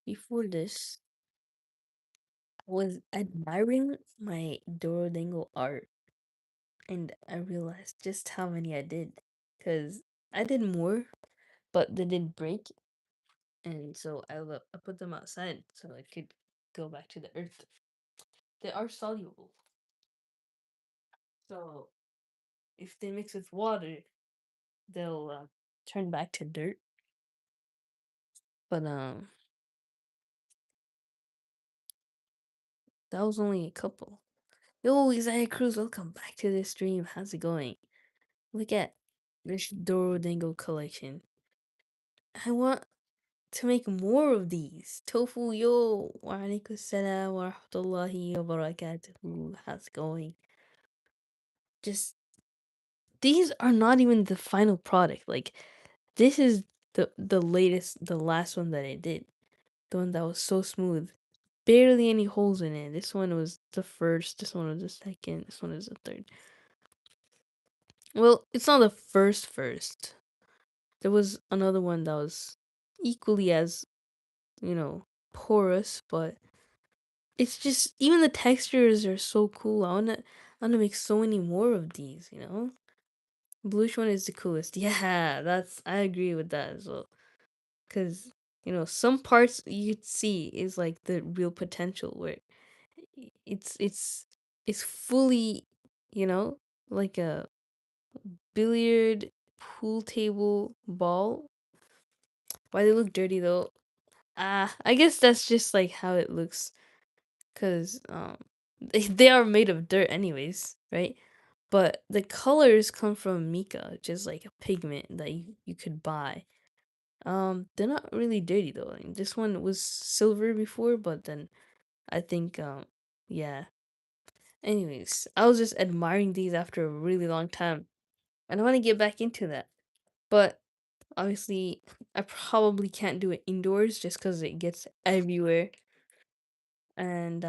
before this, I was admiring my Duolingo art, and I realized just how many I did. Because I did more, but they didn't break, and so I put them outside so I could go back to the earth. They are soluble, so if they mix with water, they'll turn back to dirt. But that was only a couple. Yo, Isaiah Cruz, welcome back to the stream. How's it going? Look at this Duolingo collection. I want to make more of these. Tofu, yo, wa alaikum salam wa rahmatullahi wa barakatuhu. How's it going? Just these are not even the final product. Like this is the latest, the last one that I did. The one that was so smooth. Barely any holes in it. This one was the first, this one was the second, this one is the third. Well, it's not the first. There was another one that was equally as, you know, porous, but it's just even the textures are so cool. I wanna make so many more of these, you know? Bluish one is the coolest. Yeah, that's I agree with that as well. Cause, you know, some parts you'd see is like the real potential where it's fully, you know, like a billiard pool table ball. Why they look dirty though? I guess that's just like how it looks, cause they are made of dirt anyways, right? But the colors come from mica, which is like a pigment that you could buy. They're not really dirty though. Like, this one was silver before, but then I think yeah. Anyways, I was just admiring these after a really long time, and I want to get back into that. But obviously, I probably can't do it indoors just because it gets everywhere. And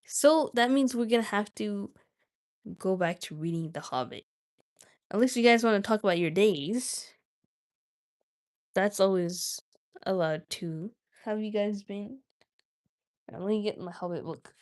so that means we're gonna have to go back to reading The Hobbit. Unless you guys want to talk about your days, that's always allowed too. Have you guys been? Let me get my Hobbit book.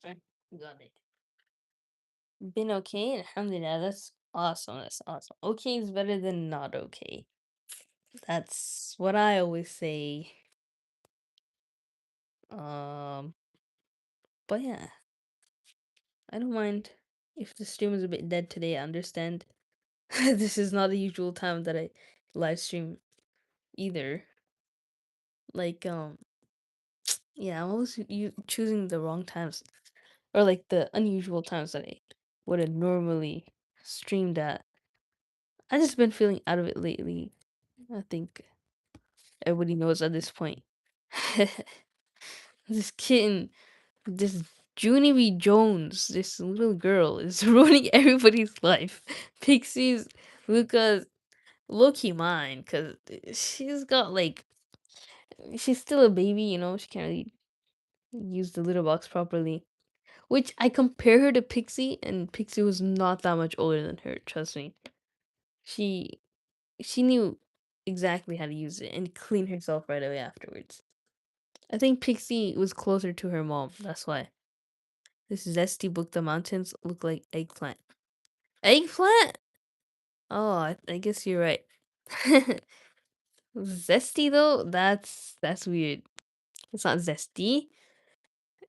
Okay, got it. Been okay? Alhamdulillah, that's awesome. That's awesome. Okay is better than not okay. That's what I always say. Um, but yeah, I don't mind if the stream is a bit dead today. I understand. This is not the usual time that I live stream either. Like, yeah, I'm always you choosing the wrong times or like the unusual times that I would have normally streamed at. I just been feeling out of it lately. I think everybody knows at this point. This kitten, this Junie B. Jones, this little girl is ruining everybody's life. Pixie's, Luca's, low-key mine, because she's got like, she's still a baby, you know, she can't really use the litter box properly. Which I compare her to Pixie, and Pixie was not that much older than her, trust me. She she knew exactly how to use it and clean herself right away afterwards. I think Pixie was closer to her mom, that's why. This zesty book, the mountains look like eggplant. Eggplant? Oh, I guess you're right. Zesty though, that's weird. It's not zesty.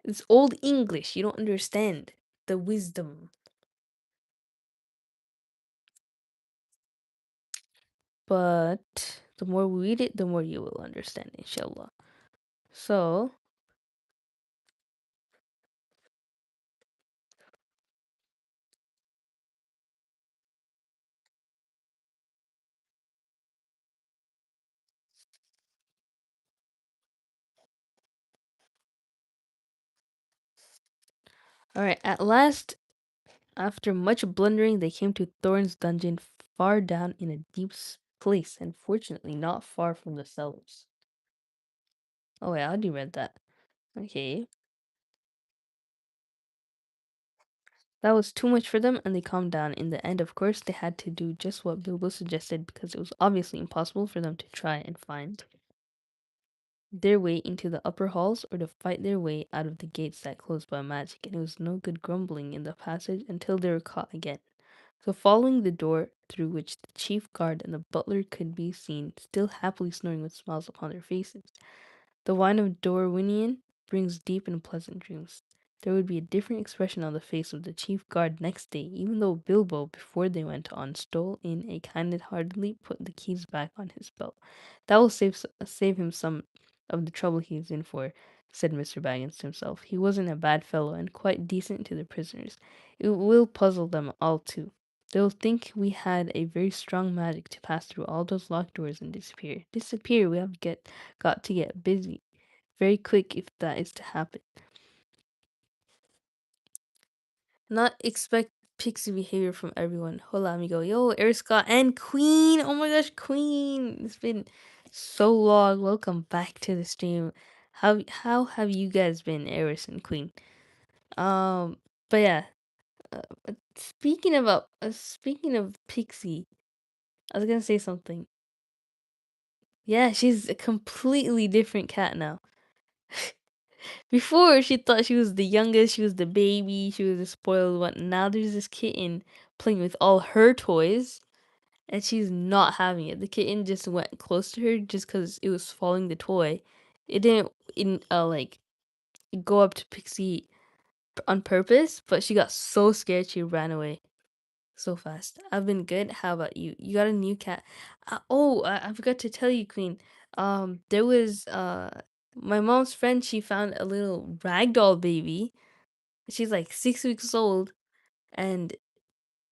It's old English. You don't understand the wisdom. But the more we read it, the more you will understand, inshallah. So, All right, at last, after much blundering, they came to Thorn's dungeon, far down in a deep place, and fortunately not far from the cellars. Oh wait, I already read that. Okay. That was too much for them, and they calmed down. In the end, of course, they had to do just what Bilbo suggested because it was obviously impossible for them to try and find their way into the upper halls or to fight their way out of the gates that closed by magic, and it was no good grumbling in the passage until they were caught again. So, following the door through which the chief guard and the butler could be seen, still happily snoring with smiles upon their faces, the wine of Dorwinion brings deep and pleasant dreams. There would be a different expression on the face of the chief guard next day, even though Bilbo, before they went on, stole in a kind-heartedly put the keys back on his belt. That will save him some of the trouble he's in for, said Mr. Baggins to himself. He wasn't a bad fellow and quite decent to the prisoners. It will puzzle them all too. They'll think we had a very strong magic to pass through all those locked doors and disappear. Disappear, we have got to get busy. Very quick if that is to happen. Not expect pixie behavior from everyone. Hola amigo. Yo, Air Scott and Queen. Oh my gosh, Queen. It's been so long. Welcome back to the stream. How have you guys been, Eris and Queen? Um, but yeah. Speaking of Pixie, I was gonna say something. Yeah, she's a completely different cat now. Before, she thought she was the youngest, she was the baby, she was the spoiled one. Now there's this kitten playing with all her toys, and she's not having it. The kitten just went close to her just because it was following the toy. It didn't like go up to Pixie on purpose, but she got so scared she ran away so fast. I've been good. How about you? You got a new cat? I forgot to tell you, Queen. There was my mom's friend. She found a little ragdoll baby. She's like 6 weeks old, and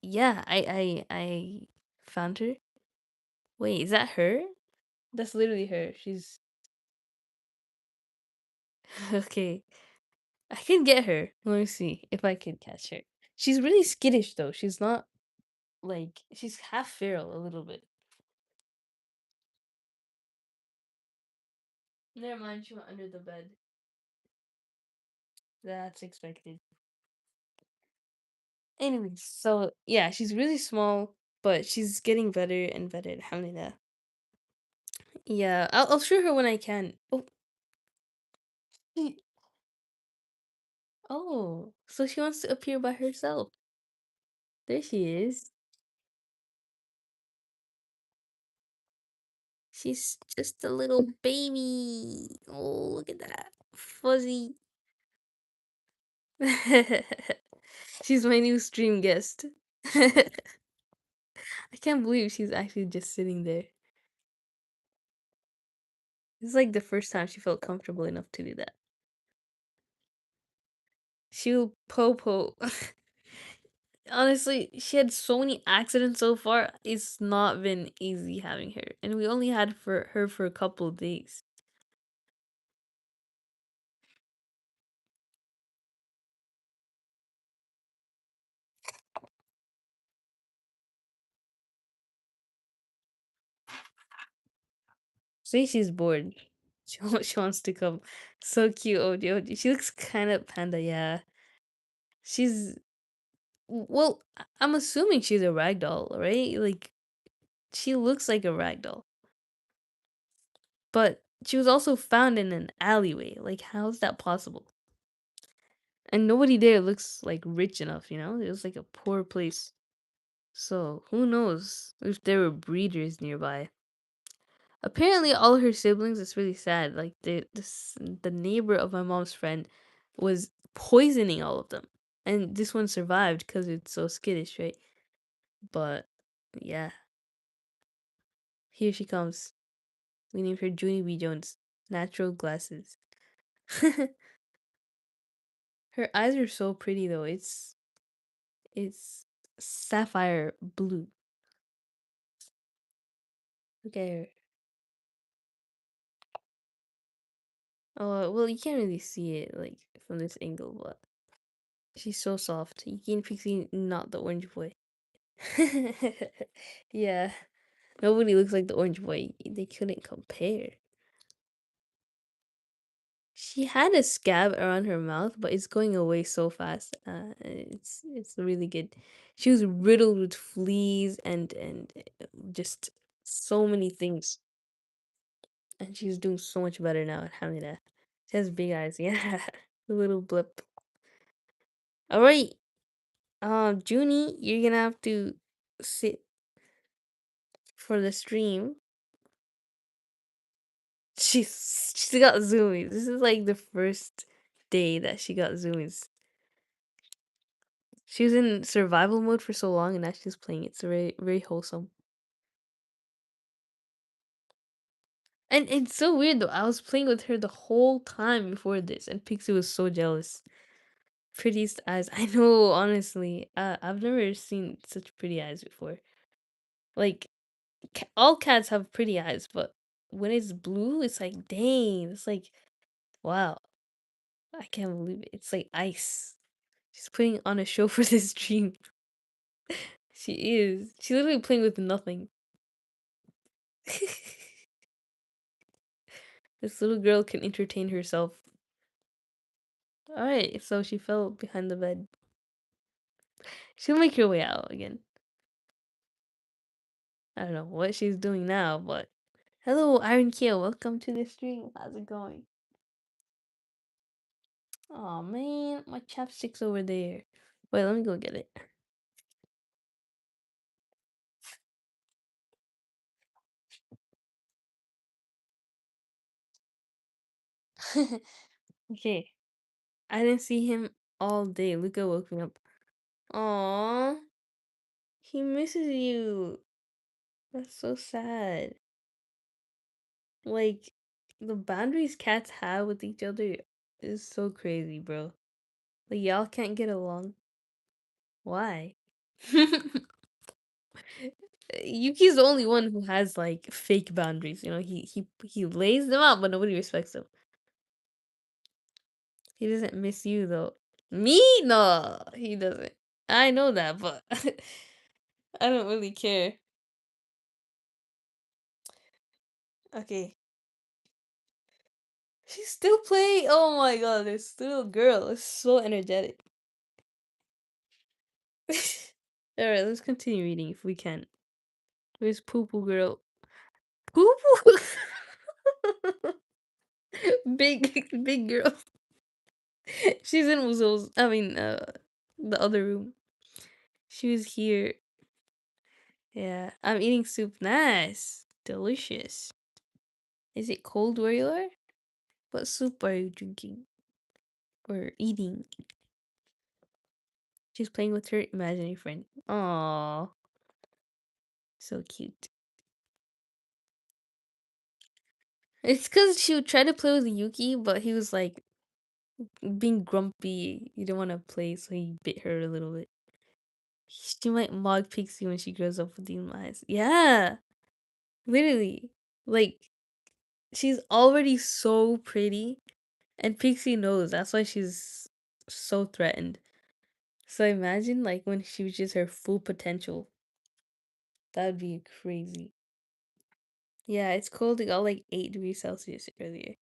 yeah, I found her. Wait, is that her? That's literally her. She's okay. I can get her. Let me see if I can catch her. She's really skittish though. She's not like she's half feral a little bit. Never mind, she went under the bed. That's expected. Anyways, so yeah, she's really small, but she's getting better and better. Alhamdulillah. Yeah, I'll show her when I can. Oh, she- oh, so she wants to appear by herself. There she is. She's just a little baby. Oh, look at that. Fuzzy. She's my new stream guest. I can't believe she's actually just sitting there. This is like the first time she felt comfortable enough to do that. She'll popo. Honestly, she had so many accidents so far. It's not been easy having her, and we only had for her for a couple of days. See, she's bored. She wants to come. So cute, OG. OG. She looks kind of panda. Yeah, she's well. I'm assuming she's a ragdoll, right? Like she looks like a ragdoll, but she was also found in an alleyway. Like, how's that possible? And nobody there looks like rich enough. It was like a poor place. So, who knows if there were breeders nearby. Apparently, all her siblings, it's really sad. Like, the neighbor of my mom's friend was poisoning all of them. And this one survived because it's so skittish, right? But, yeah. Here she comes. We named her Junie B. Jones. Natural glasses. Her eyes are so pretty, though. It's sapphire blue. Look at her. Oh, well, you can't really see it, like, from this angle, but She's so soft. Yuki and Pixie, not the orange boy. Yeah, nobody looks like the orange boy. They couldn't compare. She had a scab around her mouth, but it's going away so fast. It's really good. She was riddled with fleas and just so many things, and she's doing so much better now. Alhamdulillah. She has big eyes. Yeah, a little blip. All right, Junie, you're gonna have to sit for the stream. She's got zoomies. This is like the first day that she got zoomies. She was in survival mode for so long, and now she's playing it. It's very wholesome. And it's so weird though. I was playing with her the whole time before this, and Pixie was so jealous. Prettiest eyes. I know, honestly. I've never seen such pretty eyes before. Like, all cats have pretty eyes, but when it's blue, it's like, dang. It's like, wow. I can't believe it. It's like ice. She's putting on a show for this stream. She is. She's literally playing with nothing. This little girl can entertain herself. Alright, so she fell behind the bed. She'll make her way out again. I don't know what she's doing now, but hello, Iron Keel. Welcome to the stream. How's it going? Oh man, my chapstick's over there. Wait, let me go get it. Okay, I didn't see him all day. Luca woke me up. Aww, he misses you. That's so sad. Like, the boundaries cats have with each other is so crazy, bro. Like, y'all can't get along. Why? Yuki's the only one who has like fake boundaries. You know, he lays them out, but nobody respects them. He doesn't miss you though. Me? No, he doesn't. I know that, but I don't really care. Okay. She's still playing. Oh my god, this little girl is so energetic. Alright, let's continue reading if we can. Where's Poo Poo Girl? Poo Poo? Big girl. She's in Wuzel's, I mean, the other room. She was here. Yeah, I'm eating soup. Nice. Delicious. Is it cold where you are? What soup are you drinking? Or eating? She's playing with her imaginary friend. Aww. So cute. It's because she would try to play with Yuki, but he was like being grumpy. He didn't want to play, so he bit her a little bit. She might mock Pixie when she grows up with these eyes. Yeah, literally. Like, she's already so pretty, and Pixie knows. That's why she's so threatened. So imagine, like, when she reaches her full potential. That would be crazy. Yeah, it's cold. It got like 8 degrees Celsius earlier.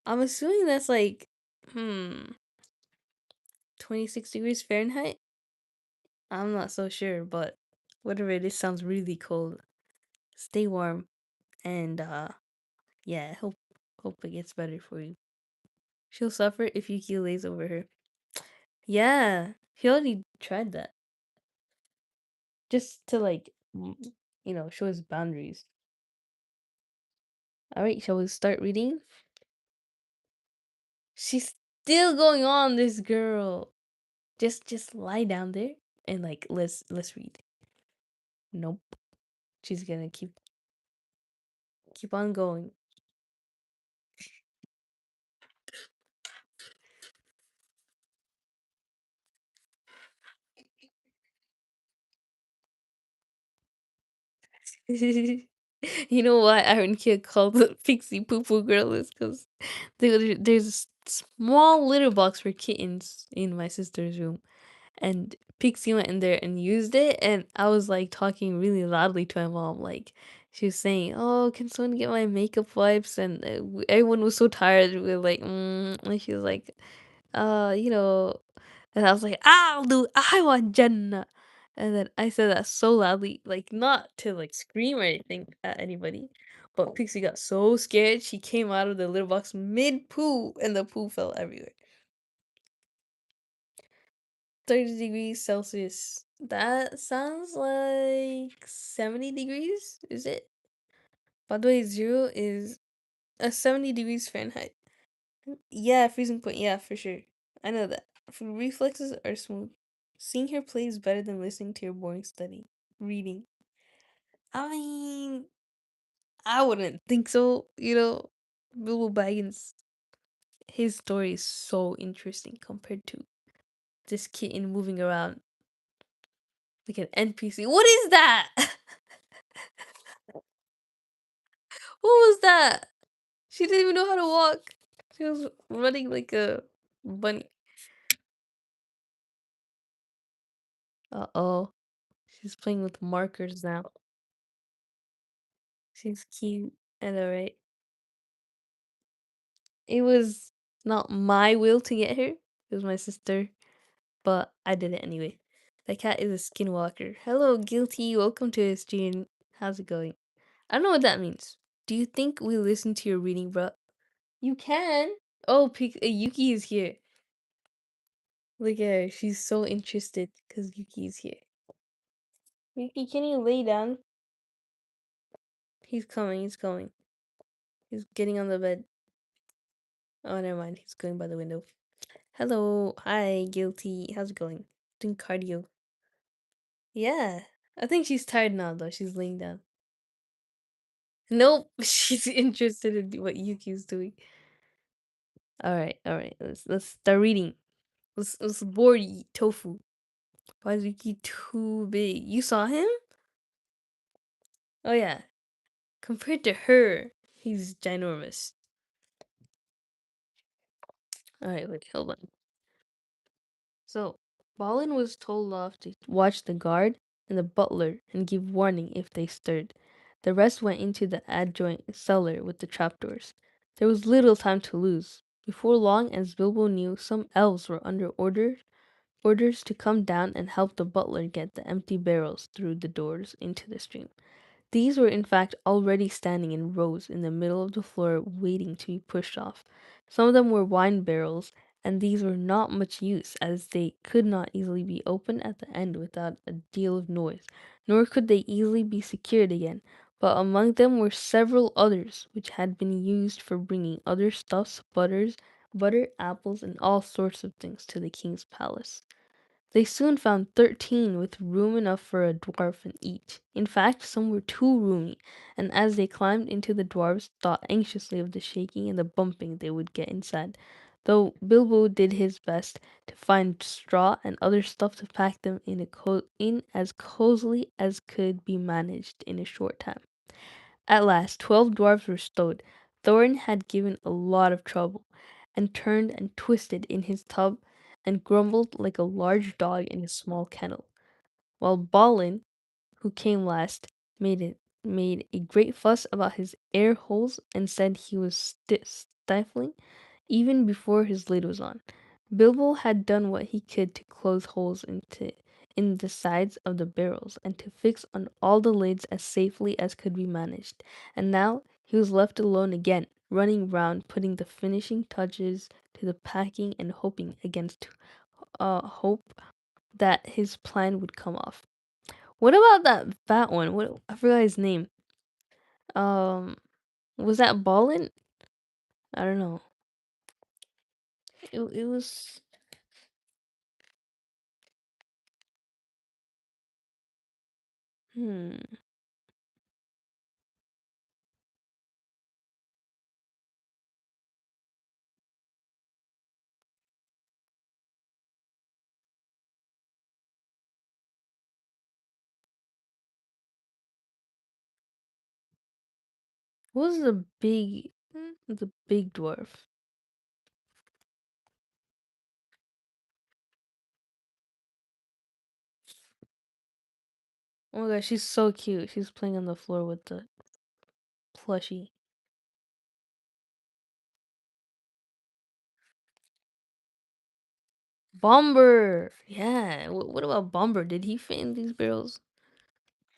I'm assuming that's like, 26 degrees Fahrenheit? I'm not so sure, but whatever it is, sounds really cold. Stay warm, and yeah, hope it gets better for you. She'll suffer if Yuki lays over her. Yeah, he already tried that. Just to like, show his boundaries. Alright, shall we start reading? She's still going on, this girl. Just lie down there and like let's read. Nope. She's gonna keep on going. You know why Iron Kid called the Pixie Poo Poo Girl is because there's small litter box for kittens in my sister's room. And Pixie went in there and used it, and I was like talking really loudly to my mom, like she was saying, "Oh, can someone get my makeup wipes?" And everyone was so tired. We were like, and she was like, you know, and I was like, "I'll do. I want Jannah." And then I said that so loudly, like not to like scream or anything at anybody, but Pixie got so scared she came out of the litter box mid poo, and the poo fell everywhere. 30 degrees Celsius. That sounds like 70 degrees, is it? By the way, zero is 70 degrees Fahrenheit. Yeah, freezing point. Yeah, for sure. I know that. Reflexes are smooth. Seeing her play is better than listening to your boring study. Reading. I mean, I wouldn't think so, Bilbo Baggins, his story is so interesting compared to this kitten moving around like an NPC. What is that? What was that? She didn't even know how to walk. She was running like a bunny. Uh-oh. She's playing with markers now. She's cute. I know, right? It was not my will to get her. It was my sister, but I did it anyway. The cat is a skinwalker. Hello, Guilty. Welcome to the stream. How's it going? I don't know what that means. Do you think we listen to your reading, bro? You can. Oh, Yuki is here. Look at her. She's so interested because Yuki is here. Yuki, can you lay down? He's coming. He's coming. He's getting on the bed. Oh, never mind. He's going by the window. Hello. Hi, Guilty. How's it going? Doing cardio. Yeah. I think she's tired now, though. She's laying down. Nope. She's interested in what Yuki's doing. All right. All right. Let's start reading. Let's board Tofu. Why is Yuki too big? You saw him? Oh yeah. Compared to her, he's ginormous. All right. Wait. Hold on. So, Balin was told off to watch the guard and the butler and give warning if they stirred. The rest went into the adjoint cellar with the trapdoors. There was little time to lose. Before long, as Bilbo knew, some elves were under orders to come down and help the butler get the empty barrels through the doors into the stream. These were in fact already standing in rows in the middle of the floor waiting to be pushed off. Some of them were wine barrels, and these were not much use as they could not easily be opened at the end without a deal of noise, nor could they easily be secured again. But among them were several others which had been used for bringing other stuffs, butter, apples, and all sorts of things to the king's palace. They soon found 13 with room enough for a dwarf in each. In fact, some were too roomy, and as they climbed into the dwarfs thought anxiously of the shaking and the bumping they would get inside, though Bilbo did his best to find straw and other stuff to pack them in as cosily as could be managed in a short time. At last 12 dwarfs were stowed. Thorin had given a lot of trouble, and turned and twisted in his tub, and grumbled like a large dog in a small kennel, while Balin, who came last, made a great fuss about his air holes and said he was stifling even before his lid was on. Bilbo had done what he could to close holes in the sides of the barrels and to fix on all the lids as safely as could be managed, and now he was left alone again, running round putting the finishing touches to the packing and hoping against hope that his plan would come off. What about that fat one? What I forgot his name. Um, was that Ballin? I don't know. It was. Hmm. What was the big dwarf? Oh my gosh, she's so cute. She's playing on the floor with the plushie. Bomber! Yeah, what about Bomber? Did he fit in these barrels?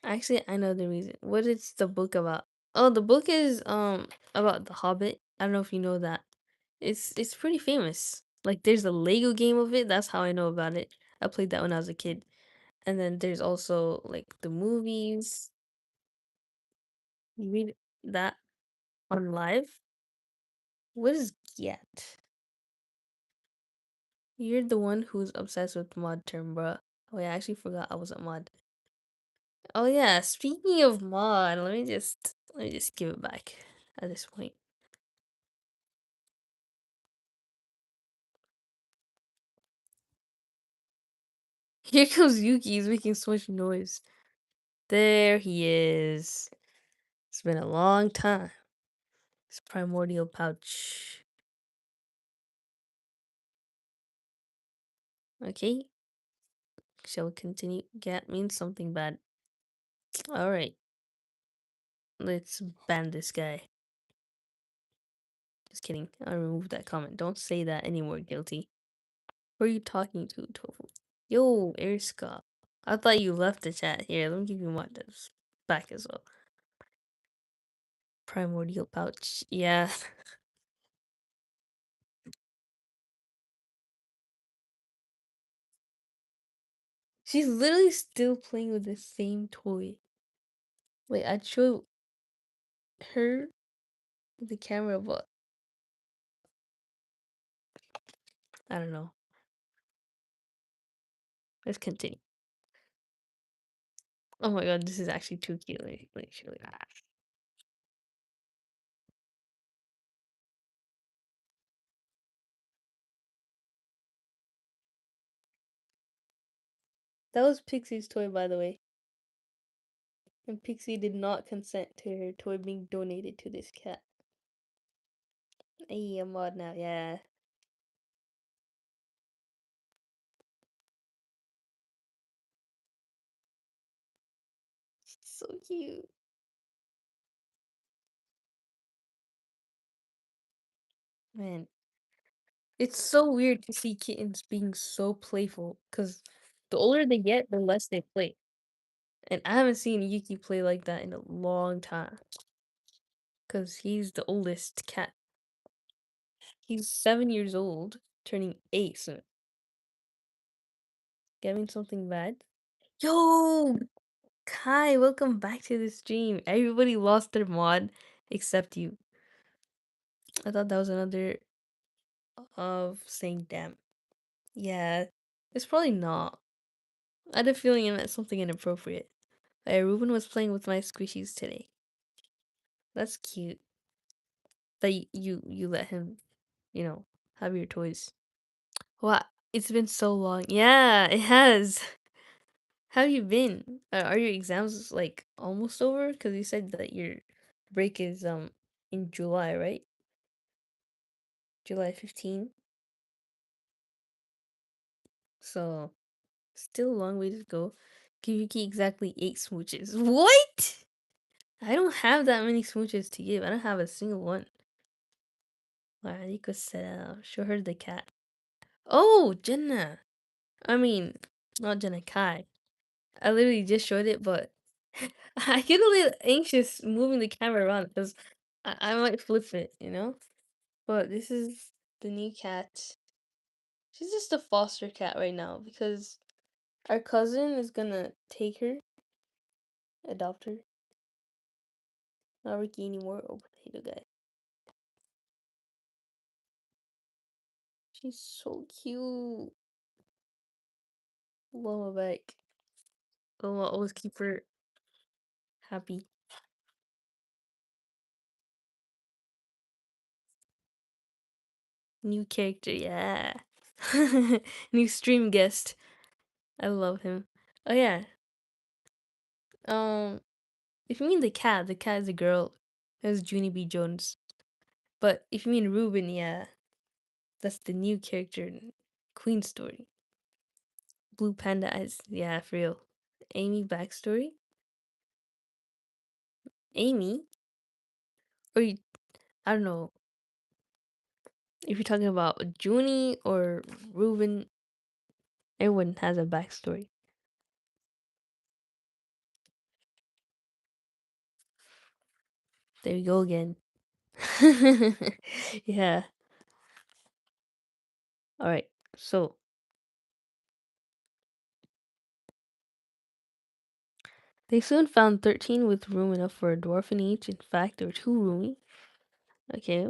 Actually, I know the reason. What is the book about? Oh, the book is about the Hobbit. I don't know if you know that. It's pretty famous. Like there's a Lego game of it. That's how I know about it. I played that when I was a kid. And then there's also like the movies. You read that on live? What is Get? You're the one who's obsessed with mod term, bruh. Oh yeah, I actually forgot I was a mod. Oh yeah, speaking of mod, let me just give it back at this point. Here comes Yuki, he's making so much noise. There he is. It's been a long time. It's primordial pouch. Okay, shall we continue? Gat means something bad. Alright, let's ban this guy. Just kidding. I'll remove that comment. Don't say that anymore, guilty. Who are you talking to, Tofu? Yo, Air Scott. I thought you left the chat. Here, let me give you my devs back as well. Primordial pouch. Yeah. She's literally still playing with the same toy. Wait, I'd show her the camera, but I don't know. Let's continue. Oh my god, this is actually too cute. Let me show you. That was Pixie's toy, by the way. And Pixie did not consent to her toy being donated to this cat. Hey, I'm mod now, yeah. So cute. Man, it's so weird to see kittens being so playful, because the older they get, the less they play. And I haven't seen Yuki play like that in a long time, because he's the oldest cat. He's 7 years old, turning 8 soon. Getting something bad? Yo! Kai, welcome back to the stream. Everybody lost their mod except you. I thought that was another of saying damn. Yeah, it's probably not. I had a feeling it meant something inappropriate. Ruben was playing with my squishies today. That's cute. That you let him, have your toys. Wow, it's been so long. Yeah, it has. How you been? Are your exams like almost over? Because you said that your break is in July, right? July 15. So still a long way to go. Give Yuki exactly 8 smooches. What? I don't have that many smooches to give. I don't have a single one. Wow, Rico said, show her the cat. Oh, Jenna. I mean, not Jenna Kai. I literally just showed it, but I get a little anxious moving the camera around because I might flip it. But this is the new cat. She's just a foster cat right now because our cousin is gonna take her, adopt her. Not Ricky anymore. Oh, potato guy. She's so cute. Love her back. Oh, I'll always keep her happy. New character, yeah. New stream guest. I love him. Oh yeah. Um, if you mean the cat is a girl. That's Junie B. Jones. But if you mean Ruben, yeah, that's the new character in Queen Story. Blue Panda eyes, yeah, for real. Amy backstory. Amy, or you, I don't know if you're talking about Junie or Reuben. Everyone has a backstory. There we go again. Yeah. All right. So they soon found 13 with room enough for a dwarf in each. In fact, there were two roomy. Okay.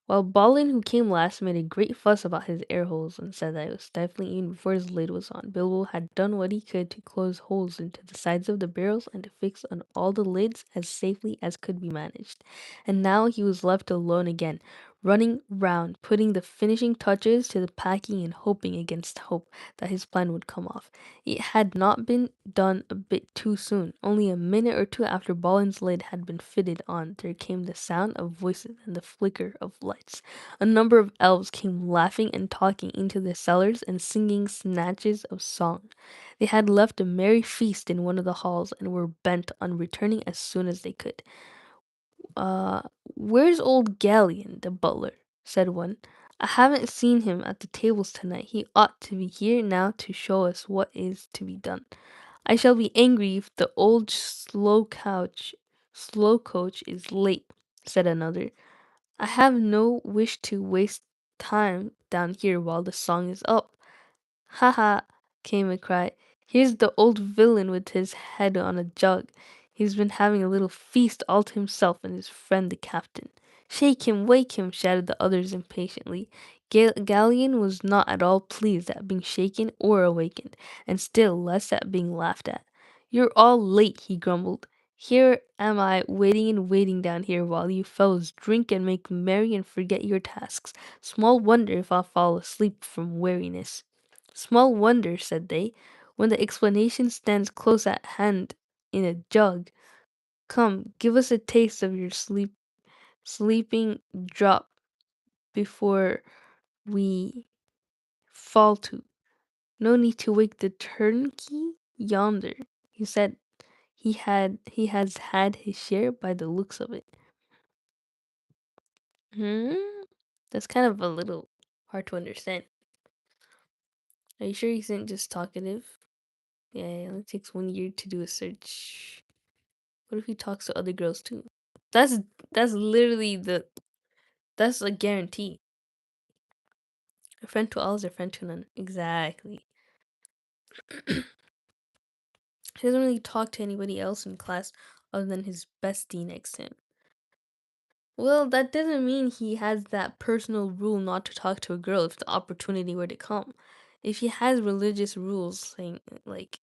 While Balin, who came last, made a great fuss about his air holes and said that it was stifling even before his lid was on. Bilbo had done what he could to close holes into the sides of the barrels and to fix on all the lids as safely as could be managed. And now he was left alone again, running round, putting the finishing touches to the packing and hoping against hope that his plan would come off. It had not been done a bit too soon. Only a minute or two after Balin's lid had been fitted on, there came the sound of voices and the flicker of lights. A number of elves came laughing and talking into the cellars and singing snatches of song. They had left a merry feast in one of the halls and were bent on returning as soon as they could. Uh, where's old Galleon, the butler? Said one. I haven't seen him at the tables tonight. He ought to be here now to show us what is to be done. I shall be angry if the old slow coach is late, said another. I have no wish to waste time down here while the song is up. "Ha ha!" came a cry. "Here's the old villain with his head on a jug. He's been having a little feast all to himself and his friend the captain." "Shake him, wake him!" shouted the others impatiently. Galleon was not at all pleased at being shaken or awakened, and still less at being laughed at. "You're all late," he grumbled. "Here am I waiting and waiting down here while you fellows drink and make merry and forget your tasks. Small wonder if I'll fall asleep from weariness." "Small wonder," said they, "when the explanation stands close at hand in a jug. Come, give us a taste of your sleeping drop before we fall to. No need to wake the turnkey yonder. He said he has had his share by the looks of it." Hmm? That's kind of a little hard to understand. Are you sure he isn't just talkative? Yeah, it only takes 1 year to do a search. What if he talks to other girls too? That's that's literally that's a guarantee. A friend to all is a friend to none. Exactly. He doesn't really talk to anybody else in class other than his bestie next to him. Well, that doesn't mean he has that personal rule not to talk to a girl if the opportunity were to come. If he has religious rules saying, like,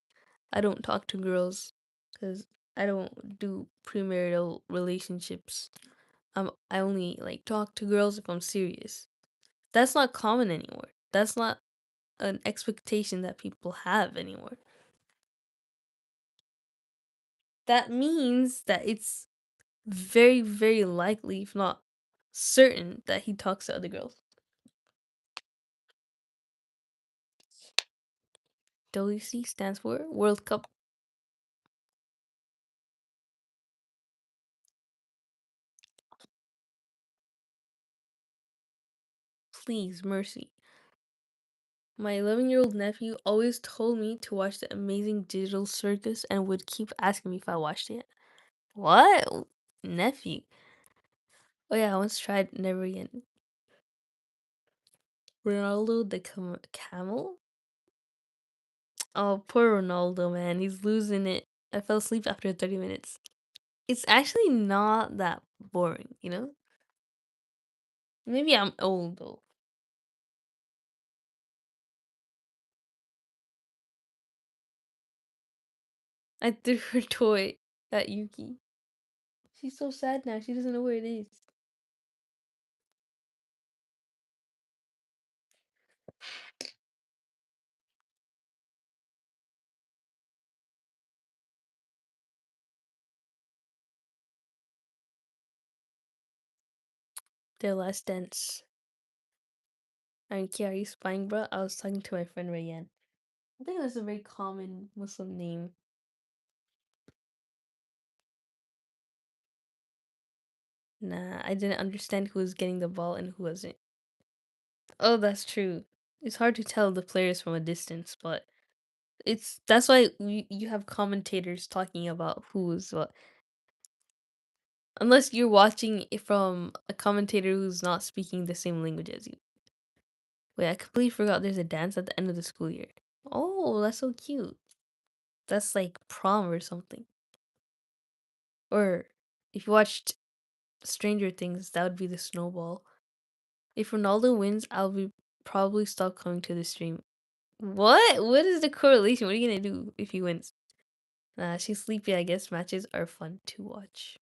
I don't talk to girls because I don't do premarital relationships. I only like talk to girls if I'm serious. That's not common anymore. That's not an expectation that people have anymore. That means that it's very, very likely, if not certain, that he talks to other girls. WC stands for World Cup. Please, mercy. My 11-year-old nephew always told me to watch the amazing digital circus and would keep asking me if I watched it. What? Nephew? Oh yeah, I once tried Never Again. Ronaldo the camel? Oh, poor Ronaldo, man. He's losing it. I fell asleep after 30 minutes. It's actually not that boring, you know? Maybe I'm old though. I threw her toy at Yuki. She's so sad now. She doesn't know where it is. Their last dance. Are you spying, bro? I was talking to my friend Rayan. I think that's a very common Muslim name. Nah, I didn't understand who was getting the ball and who wasn't. Oh, that's true. It's hard to tell the players from a distance, but it's that's why you have commentators talking about who's what. Unless you're watching it from a commentator who's not speaking the same language as you. Wait, I completely forgot there's a dance at the end of the school year. Oh, that's so cute. That's like prom or something. Or if you watched Stranger Things, that would be the snowball. If Ronaldo wins, I'll be probably stop coming to the stream. What? What is the correlation? What are you gonna do if he wins? Nah, she's sleepy. I guess matches are fun to watch.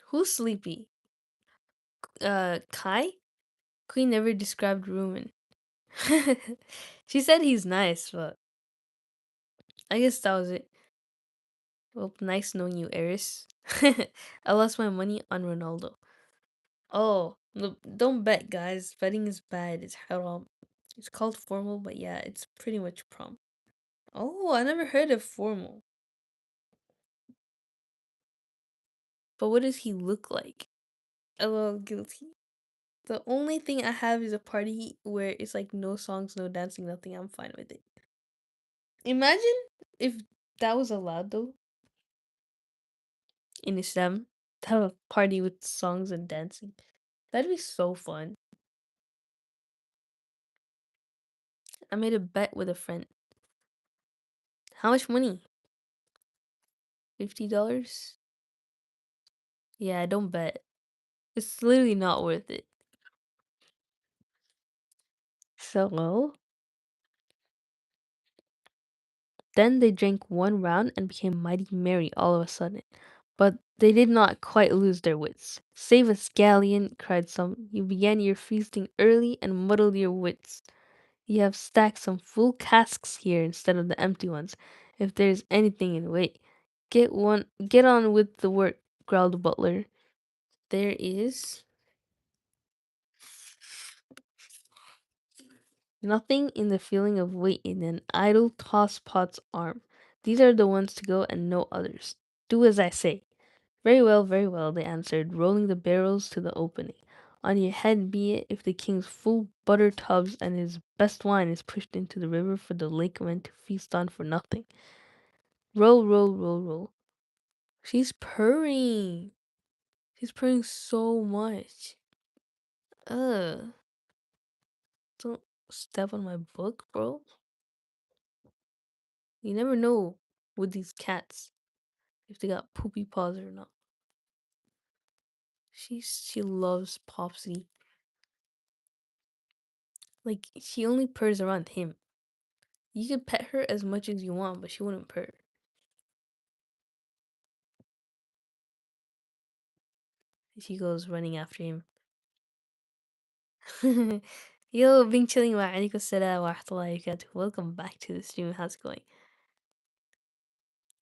Who's sleepy? Kai? Queen never described Rumen. She said he's nice, but I guess that was it. Well, nice knowing you, Eris. I lost my money on Ronaldo. Oh, don't bet, guys. Betting is bad. It's haram. It's called formal, but yeah, it's pretty much prom. Oh, I never heard of formal. But what does he look like? A little guilty. The only thing I have is a party where it's like no songs, no dancing, nothing. I'm fine with it. Imagine if that was allowed though in Islam to have a party with songs and dancing. That'd be so fun. I made a bet with a friend. How much money? $50? Yeah, don't bet. It's literally not worth it. So then they drank one round and became mighty merry all of a sudden. But they did not quite lose their wits. Save us, Galleon, cried some. You began your feasting early and muddled your wits. You have stacked some full casks here instead of the empty ones. If there's anything in wait, get on with the work, growled the butler. There is nothing in the feeling of weight in an idle tosspot's arm. These are the ones to go and no others. Do as I say. Very well, they answered, rolling the barrels to the opening. On your head be it if the king's full butter tubs and his best wine is pushed into the river for the lakemen to feast on for nothing. Roll, roll, roll, roll. She's purring. She's purring so much. Ugh. Don't step on my book, bro. You never know with these cats if they got poopy paws or not. She loves Popsy. Like she only purrs around him. You could pet her as much as you want, but she wouldn't purr. She goes running after him. Yo, being chilling wa alaikum assalam wa rahmatullahi wa barakatuh. Welcome back to the stream. How's it going?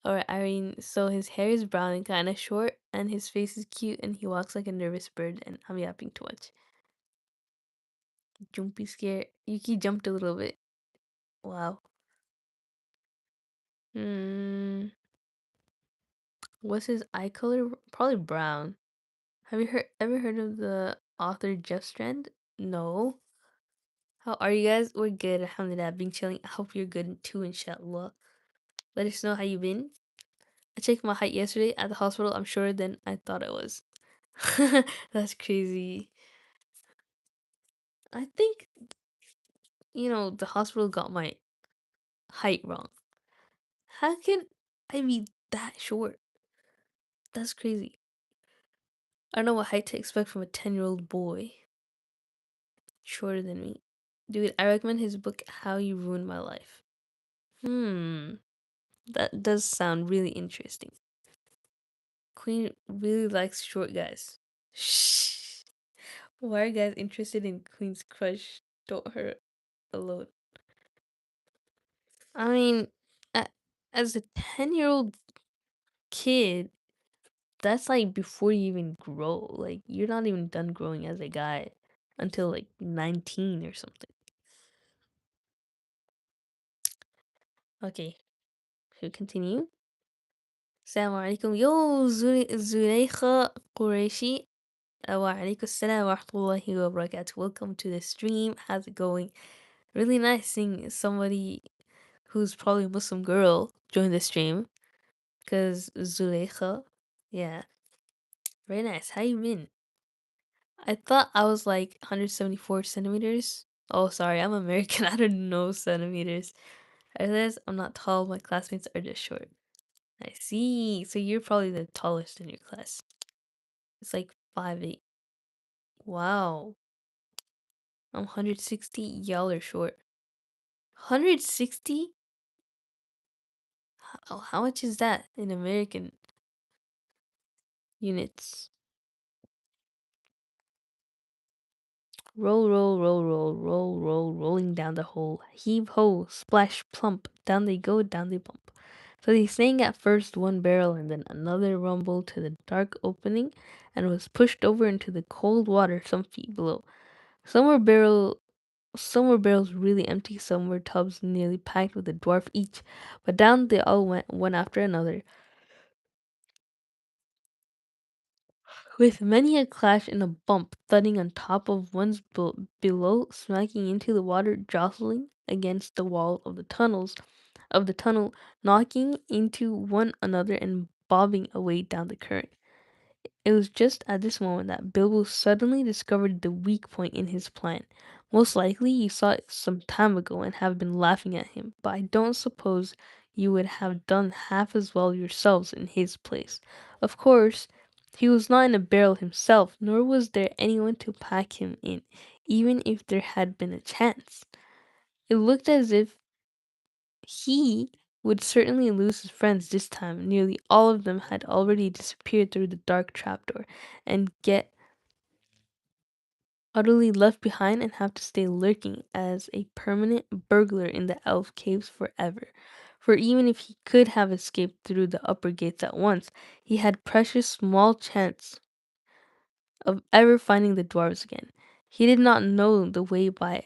Alright, Irene. So his hair is brown and kind of short, and his face is cute, and he walks like a nervous bird, and I'm yapping too much. Jumpy scare. Yuki jumped a little bit. Wow. Hmm. What's his eye color? Probably brown. Have you ever heard of the author Jeff Strand? No. How are you guys? We're good. Alhamdulillah. Been chilling. I hope you're good too, inshallah. Let us know how you been. I checked my height yesterday at the hospital. I'm shorter than I thought I was. That's crazy. I think, the hospital got my height wrong. How can I be that short? That's crazy. I don't know what height to expect from a 10-year-old boy. Shorter than me. Dude, I recommend his book, How You Ruined My Life. Hmm. That does sound really interesting. Queen really likes short guys. Shh. Why are guys interested in Queen's crush? Don't hurt alone. I mean, a- as a 10-year-old kid, that's like before you even grow. Like, you're not even done growing as a guy until like 19 or something. Okay, should we continue? السلام عليكم. Yo, Zuleikha Qureshi. Wa alaikum assalam wa rahmatullahi wa barakatuh. Welcome to the stream. How's it going? Really nice seeing somebody who's probably a Muslim girl join the stream. Cause Zuleikha. Yeah, very nice. How you been? I thought I was like 174 centimeters. Oh, sorry, I'm American. I don't know centimeters. I realize I'm not tall. My classmates are just short. I see. So you're probably the tallest in your class. It's like 5'8". Wow. I'm 160. Y'all are short. 160? How much is that in American units? Roll, roll, roll, roll, roll, roll, rolling down the hole. Heave ho, splash plump. Down they go, down they bump. So they sang at first one barrel and then another rumble to the dark opening and was pushed over into the cold water some feet below. Some were barrel Some were barrels really empty, some were tubs nearly packed with a dwarf each, but down they all went, one after another, with many a clash and a bump, thudding on top of one's below, smacking into the water, jostling against the wall of the tunnel, knocking into one another and bobbing away down the current. It was just at this moment that Bilbo suddenly discovered the weak point in his plan. Most likely you saw it some time ago and have been laughing at him, but I don't suppose you would have done half as well yourselves in his place. Of course, he was not in a barrel himself, nor was there anyone to pack him in, even if there had been a chance. It looked as if he would certainly lose his friends this time. Nearly all of them had already disappeared through the dark trapdoor, and get utterly left behind and have to stay lurking as a permanent burglar in the elf caves forever. For even if he could have escaped through the upper gates at once, he had precious small chance of ever finding the dwarves again. He did not know the way by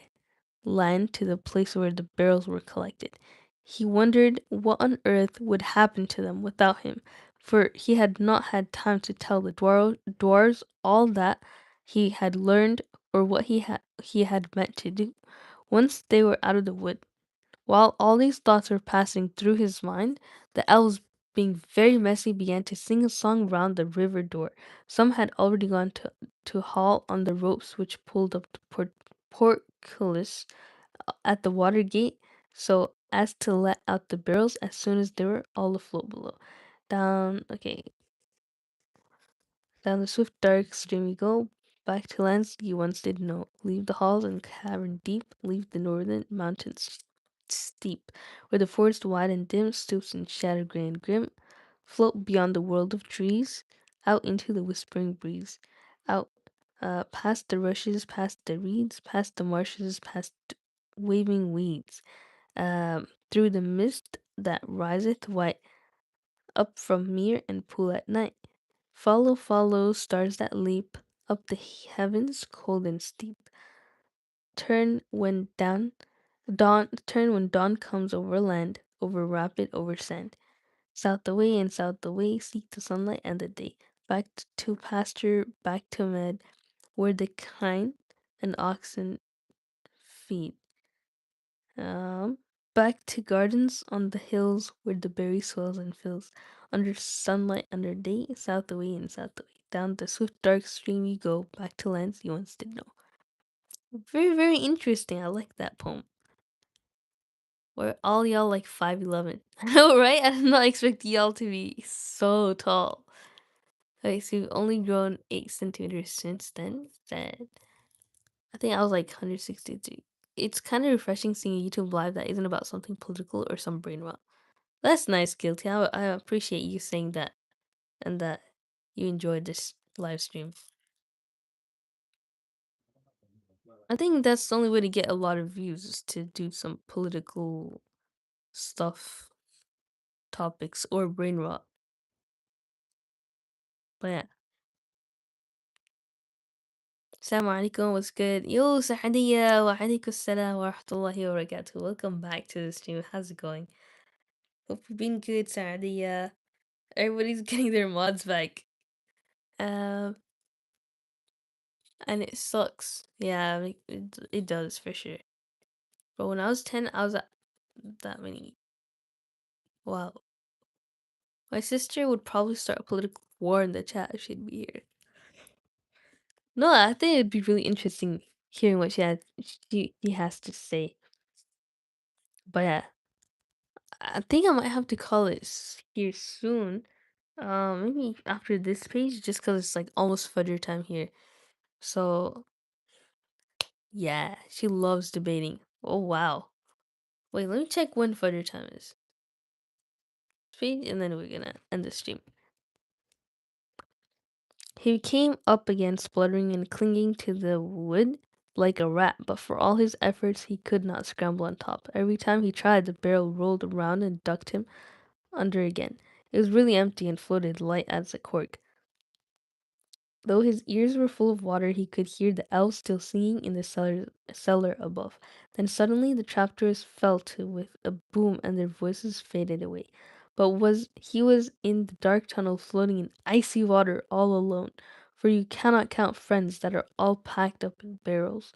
land to the place where the barrels were collected. He wondered what on earth would happen to them without him, for he had not had time to tell the dwarves all that he had learned or what he had meant to do. Once they were out of the wood, while all these thoughts were passing through his mind, the elves, being very messy, began to sing a song round the river door. Some had already gone to haul on the ropes which pulled up the portcullis at the water gate so as to let out the barrels as soon as they were all afloat below. Down, okay, down the swift dark stream we go, back to lands you once did know. Leave the halls and cavern deep, leave the northern mountains steep, where the forest wide and dim stoops in shadow gray and grim, float beyond the world of trees, out into the whispering breeze, out, past the rushes, past the reeds, past the marshes, past waving weeds, through the mist that riseth white up from mere and pool at night. Follow, follow, stars that leap up the heavens cold and steep. Turn when turn when dawn comes over land, over rapid, over sand. South the way and south the way, seek the sunlight and the day. Back to pasture, back to mead, where the kine and oxen feed. Um, Back to gardens on the hills where the berry swells and fills. Under sunlight, under day, south away and south away. Down the swift dark stream you go, back to lands you once did know. Very, very interesting. I like that poem. We're all y'all like 5'11". I know, right? I did not expect y'all to be so tall. Okay, so you've only grown 8 centimeters since then. Sad. I think I was like 163. It's kind of refreshing seeing a YouTube live that isn't about something political or some brain rot. That's nice, Guilty. I appreciate you saying that and that you enjoyed this live stream. I think that's the only way to get a lot of views is to do some political stuff, topics, or brain rot. But yeah. Assalamu alaikum, what's good? Yo, Sahadiya, wa alaikum assalam wa rahmatullahi wa barakatuh. Welcome back to the stream. How's it going? Hope you've been good, Sahadiya. Everybody's getting their mods back. Um, and it sucks. Yeah, like, it does for sure. But when I was 10, I was at that many. Wow. My sister would probably start a political war in the chat if she'd be here. No, I think it'd be really interesting hearing what she has to say. But yeah, I think I might have to call it here soon. Maybe after this page, just because it's like almost fudger time here. So yeah, she loves debating. Oh wow. Wait, let me check when fudger time is. Page, and then we're gonna end the stream. He came up again, spluttering and clinging to the wood like a rat, but for all his efforts he could not scramble on top. Every time he tried, the barrel rolled around and ducked him under again. It was really empty and floated light as a cork. Though his ears were full of water, he could hear the elves still singing in the cellar above. Then suddenly the trapdoors fell to with a boom and their voices faded away. But he was in the dark tunnel floating in icy water all alone, for you cannot count friends that are all packed up in barrels.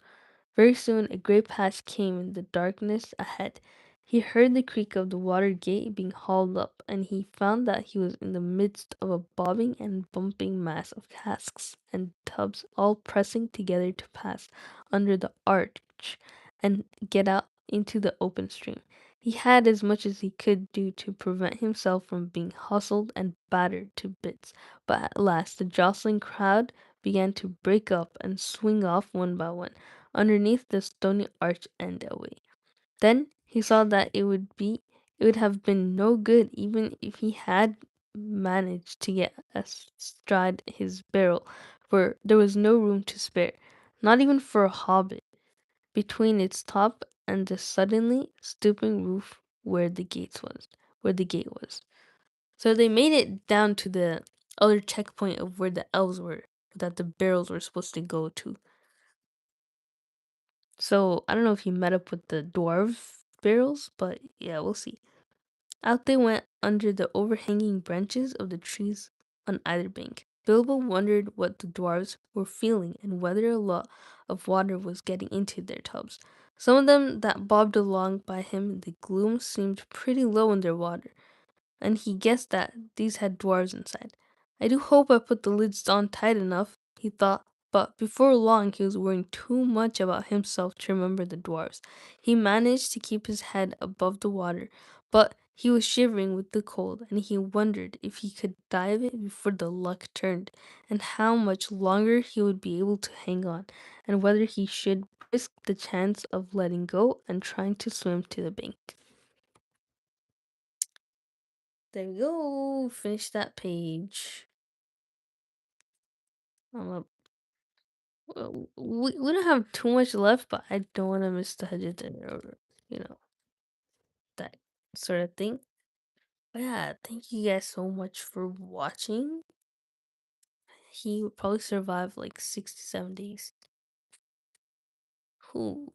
Very soon a great patch came in the darkness ahead. He heard the creak of the water gate being hauled up, and he found that he was in the midst of a bobbing and bumping mass of casks and tubs, all pressing together to pass under the arch and get out into the open stream. He had as much as he could do to prevent himself from being hustled and battered to bits, but at last the jostling crowd began to break up and swing off one by one underneath the stony arch and away. Then he saw that it would have been no good even if he had managed to get astride his barrel, for there was no room to spare, not even for a hobbit, between its top and the suddenly stooping roof where the gate was. So they made it down to the other checkpoint of where the elves were, that the barrels were supposed to go to. So I don't know if he met up with the dwarf barrels, but yeah, we'll see. Out they went under the overhanging branches of the trees on either bank. Bilbo wondered what the dwarves were feeling and whether a lot of water was getting into their tubs. Some of them that bobbed along by him in the gloom seemed pretty low in their water, and he guessed that these had dwarves inside. I do hope I put the lids on tight enough, he thought, but before long he was worrying too much about himself to remember the dwarves. He managed to keep his head above the water, but he was shivering with the cold, and he wondered if he could dive it before the luck turned, and how much longer he would be able to hang on, and whether he should risk the chance of letting go and trying to swim to the bank. There we go. Finish that page. I'm up. We don't have too much left, but I don't want to miss the Hajjat or you know that sort of thing. But yeah, thank you guys so much for watching. He would probably survive like 6 to 7 days. Who?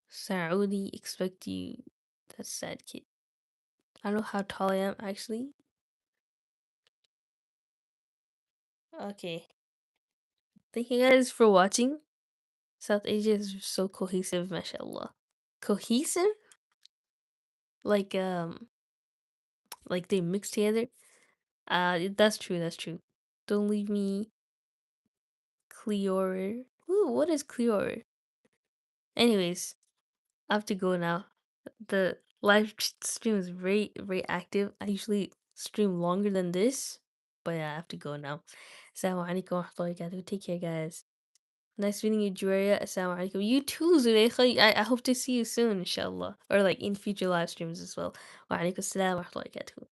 Saudi expect you. That's sad kid. I don't know how tall I am actually. Okay. Thank you guys for watching. South Asia is so cohesive, mashallah. Cohesive? Like like they mix together. That's true. That's true. Don't leave me, Cleorer. Ooh, what is Cleorer? Anyways, I have to go now. The live stream is very active. I usually stream longer than this, but yeah, I have to go now. Assalamu alaikum wa rahmatullahi wa barakatuh. Take care, guys. Nice meeting you, Juria. Assalamu alaikum. You too, Zuleikha. I hope to see you soon, inshallah. Or like in future live streams as well. Wa alaikum assalam wa rahmatullahi wa barakatuh.